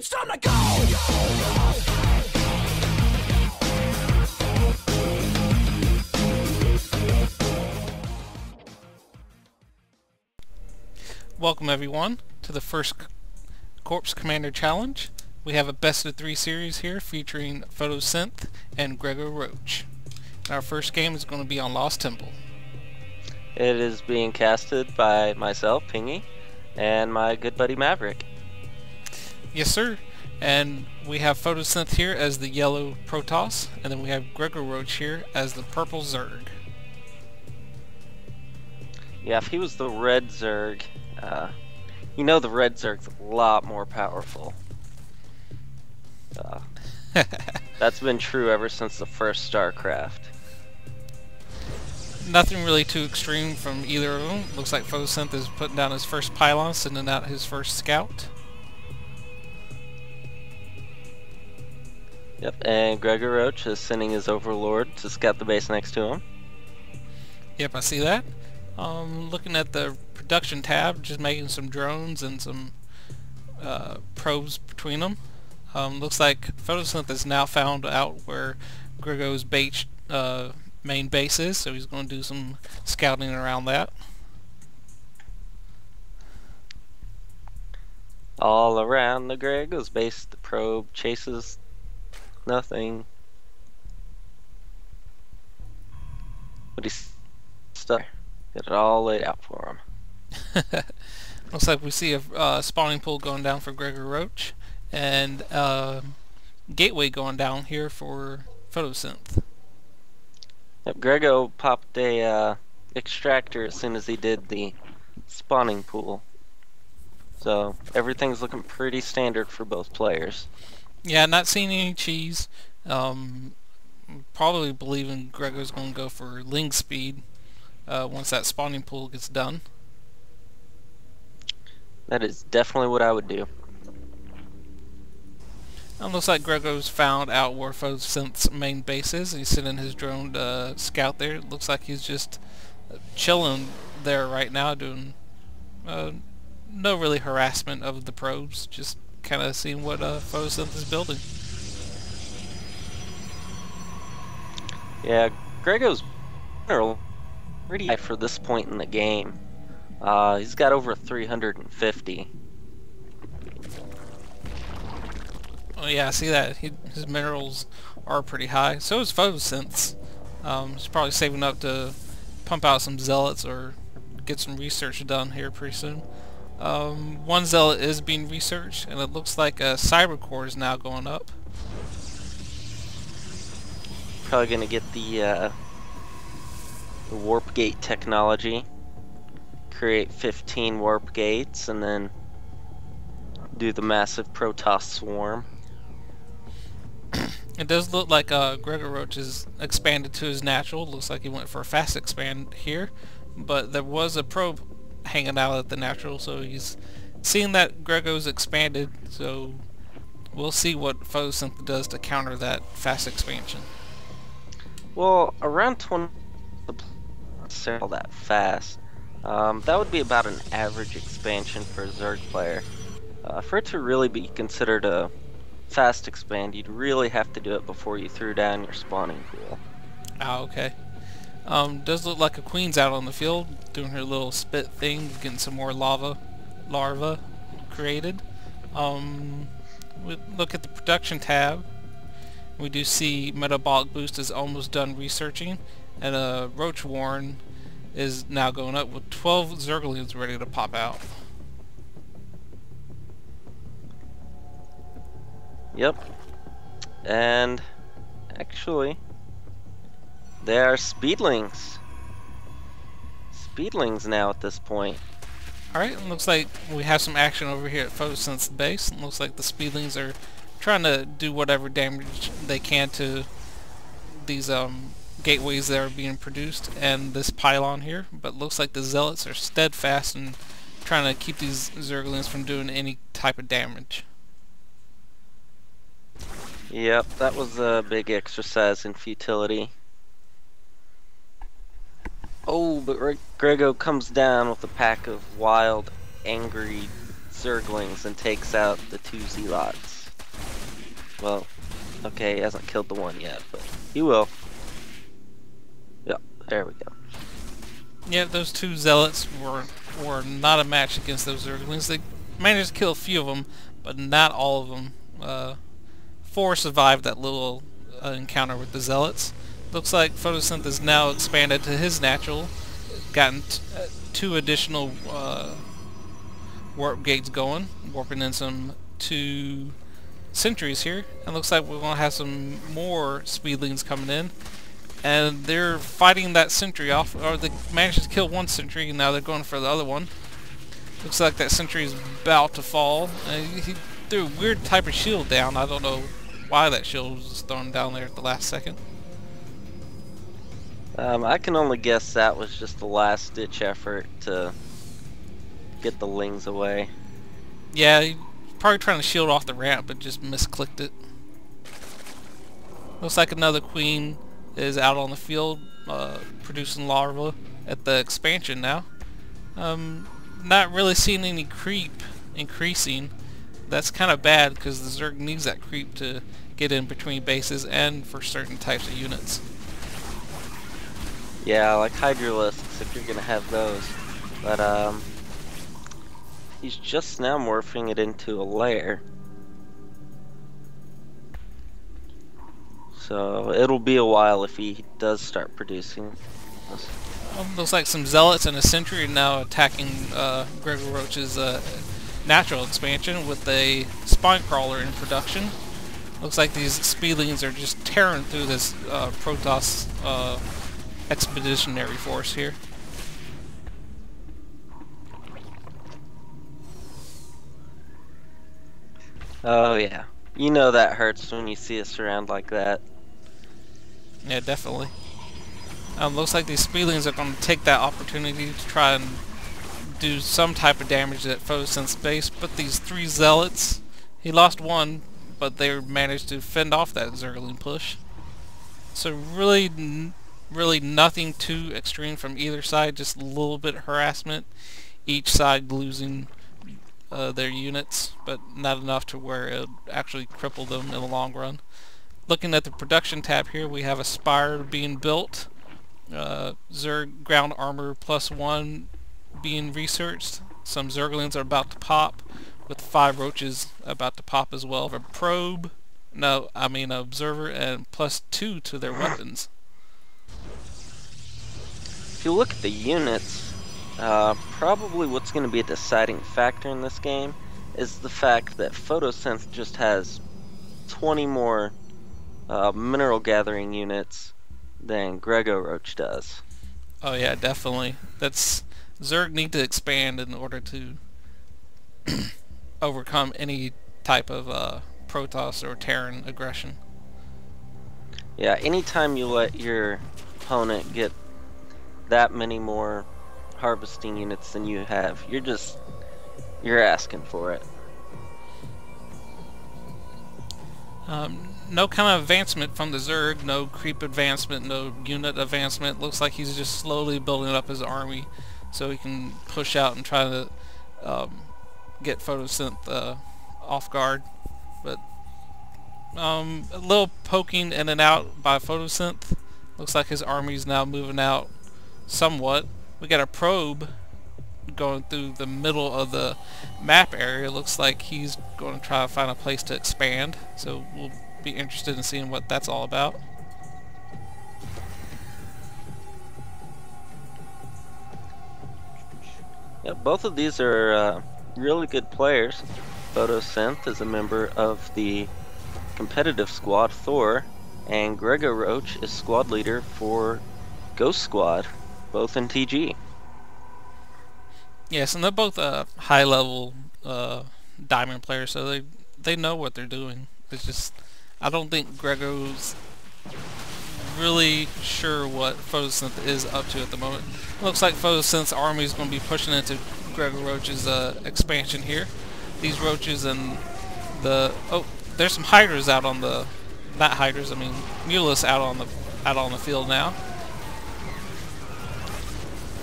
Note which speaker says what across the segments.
Speaker 1: It's time to go!
Speaker 2: Welcome everyone to the first Corpse Commander Challenge. We have a best of 3 series here featuring Photosynth and GregoRoach. Our first game is going to be on Lost Temple.
Speaker 3: It is being casted by myself, Pingy, and my good buddy Maverick.
Speaker 2: Yes sir, and we have Photosynth here as the yellow Protoss, and then we have GregoRoach here as the purple Zerg.
Speaker 3: Yeah, if he was the red Zerg, you know the red Zerg's a lot more powerful. That's been true ever since the first StarCraft.
Speaker 2: Nothing really too extreme from either of them. Looks like Photosynth is putting down his first pylon, sending out his first scout.
Speaker 3: Yep, and GregoRoach is sending his overlord to scout the base next to him.
Speaker 2: Yep, I see that. Looking at the production tab, just making some drones and some probes between them. Looks like Photosynth has now found out where Grego's main base is, so he's going to do some scouting around that.
Speaker 3: All around the Grego's base, the probe chases nothing. But he's stuck. Get it all laid out for him.
Speaker 2: Looks like we see a spawning pool going down for GregoRoach, and gateway going down here for Photosynth.
Speaker 3: Yep, Grego popped a extractor as soon as he did the spawning pool. So everything's looking pretty standard for both players.
Speaker 2: Yeah, not seeing any cheese. Probably believing Grego's going to go for Ling speed once that spawning pool gets done.
Speaker 3: That is definitely what I would do.
Speaker 2: It looks like Grego's found out where Photosynth's main base is. He's sending his drone to scout there. It looks like he's just chilling there right now, doing no really harassment of the probes, just kind of seeing what Photosynth is building.
Speaker 3: Yeah, Grego's pretty high for this point in the game. He's got over 350.
Speaker 2: Oh yeah, I see that. His minerals are pretty high. So is Photosynth's. He's probably saving up to pump out some zealots or get some research done here pretty soon. One zealot is being researched, and it looks like a cyber core is now going up.
Speaker 3: Probably gonna get the warp gate technology. Create 15 warp gates, and then do the massive Protoss swarm.
Speaker 2: It does look like GregoRoach is expanded to his natural. Looks like he went for a fast expand here, but there was a probe hanging out at the natural, so he's seeing that Grego's expanded, so we'll see what Photosynth does to counter that fast expansion.
Speaker 3: Well, around 20 all that fast. That would be about an average expansion for a Zerg player. For it to really be considered a fast expand, you'd really have to do it before you threw down your spawning pool.
Speaker 2: Ah, okay. Does look like a queen's out on the field doing her little spit thing, getting some more larvae created. We look at the production tab. We do see Metabolic Boost is almost done researching, and Roach Warren is now going up with 12 Zerglings ready to pop out.
Speaker 3: Yep. And actually, they are Speedlings. Speedlings now at this point.
Speaker 2: Alright, looks like we have some action over here at Photosynth's base. It looks like the Speedlings are trying to do whatever damage they can to these gateways that are being produced and this pylon here, but looks like the zealots are steadfast and trying to keep these Zerglings from doing any type of damage.
Speaker 3: Yep, that was a big exercise in futility. Oh, but Grego comes down with a pack of wild, angry Zerglings and takes out the 2 Zealots. Well, okay, he hasn't killed the one yet, but he will. Yep, there we go.
Speaker 2: Yeah, those two zealots were not a match against those Zerglings. They managed to kill a few of them, but not all of them. 4 survived that little encounter with the zealots. Looks like Photosynth is now expanded to his natural. Gotten 2 additional warp gates going, warping in some 2 sentries here. And looks like we're going to have some more speedlings coming in. And they're fighting that sentry off, or they managed to kill 1 sentry, and now they're going for the other one. Looks like that sentry is about to fall. He threw a weird type of shield down. I don't know why that shield was thrown down there at the last second.
Speaker 3: I can only guess that was just the last-ditch effort to get the lings away.
Speaker 2: Yeah, he probably trying to shield off the ramp, but just misclicked it. Looks like another queen is out on the field producing larvae at the expansion now. Not really seeing any creep increasing. That's kind of bad because the Zerg needs that creep to get in between bases and for certain types of units.
Speaker 3: Yeah, like Hydralisks, if you're gonna have those. But he's just now morphing it into a lair. So it'll be a while if he does start producing.
Speaker 2: Looks like some zealots and a sentry are now attacking GregoRoach's natural expansion with a spine crawler in production. Looks like these speedlings are just tearing through this Protoss expeditionary force here.
Speaker 3: Oh yeah, you know that hurts when you see a surround like that.
Speaker 2: Yeah, definitely. Looks like these speedlings are going to take that opportunity to try and do some type of damage at Photosynth's base, but these 3 zealots, he lost 1, but they managed to fend off that Zergling push. So really nothing too extreme from either side, just a little bit of harassment, each side losing their units, but not enough to where it actually crippled them in the long run. Looking at the production tab here, we have a spire being built, Zerg ground armor +1 being researched, some Zerglings are about to pop, with 5 roaches about to pop as well. A probe, no, I mean observer, and +2 to their weapons.
Speaker 3: If you look at the units, probably what's going to be a deciding factor in this game is the fact that Photosynth just has 20 more mineral gathering units than GregoRoach does.
Speaker 2: Oh yeah, definitely. That's Zerg need to expand in order to overcome any type of Protoss or Terran aggression.
Speaker 3: Yeah, anytime you let your opponent get that many more harvesting units than you have, you're asking for it.
Speaker 2: No kind of advancement from the Zerg, no creep advancement, no unit advancement. Looks like he's just slowly building up his army so he can push out and try to get Photosynth off guard. But a little poking in and out by Photosynth. Looks like his army's now moving out somewhat. We got a probe going through the middle of the map area. Looks like he's going to try to find a place to expand, so we'll be interested in seeing what that's all about.
Speaker 3: Yeah, both of these are really good players. Photosynth is a member of the competitive squad Thor, and GregoRoach is squad leader for Ghost Squad, both in TG.
Speaker 2: Yes, and they're both high-level diamond players, so they know what they're doing. It's just I don't think Grego's really sure what Photosynth is up to at the moment. Looks like Photosynth's army is going to be pushing into GregoRoach's expansion here. These roaches and the there's some hydras out on the not hydras, I mean mulas out on the field now.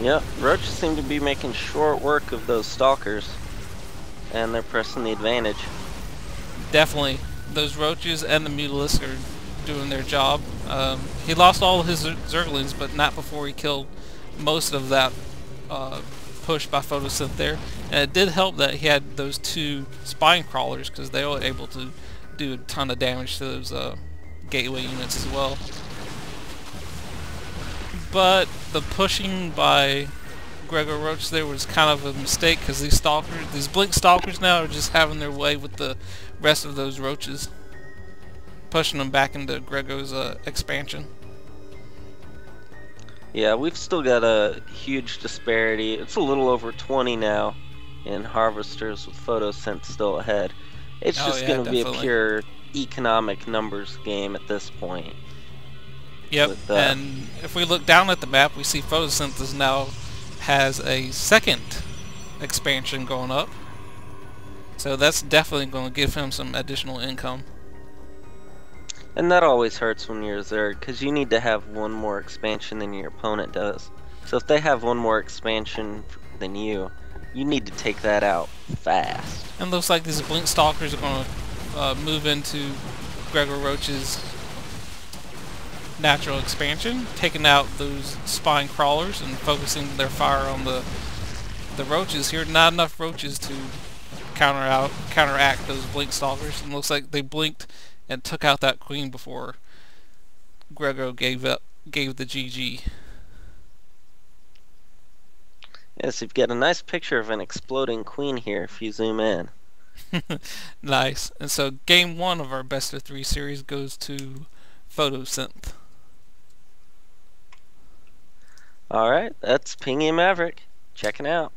Speaker 3: Yep, roaches seem to be making short work of those stalkers, and they're pressing the advantage.
Speaker 2: Definitely. those roaches and the Mutalisk are doing their job. He lost all his Zerglings, but not before he killed most of that push by Photosynth there. And it did help that he had those 2 spine crawlers, because they were able to do a ton of damage to those gateway units as well. But the pushing by GregoRoach there was kind of a mistake, because these Blink Stalkers now are just having their way with the rest of those roaches, pushing them back into Grego's expansion.
Speaker 3: Yeah, we've still got a huge disparity. It's a little over 20 now in Harvesters, with Photosynth still ahead. It's just going to be a pure economic numbers game at this point.
Speaker 2: Yep, and if we look down at the map, we see Photosynth now has a 2nd expansion going up. So that's definitely going to give him some additional income.
Speaker 3: And that always hurts when you're a Zerg, because you need to have one more expansion than your opponent does. So if they have one more expansion than you need to take that out fast.
Speaker 2: And looks like these Blink Stalkers are going to move into GregoRoach's natural expansion, taking out those spine crawlers and focusing their fire on the roaches here. Not enough roaches to counteract those Blink Stalkers, and looks like they blinked and took out that queen before Grego gave the GG.
Speaker 3: Yes, you've got a nice picture of an exploding queen here if you zoom in.
Speaker 2: Nice. And so game 1 of our best of 3 series goes to Photosynth.
Speaker 3: Alright, that's Pingy and Maverick. Checking out.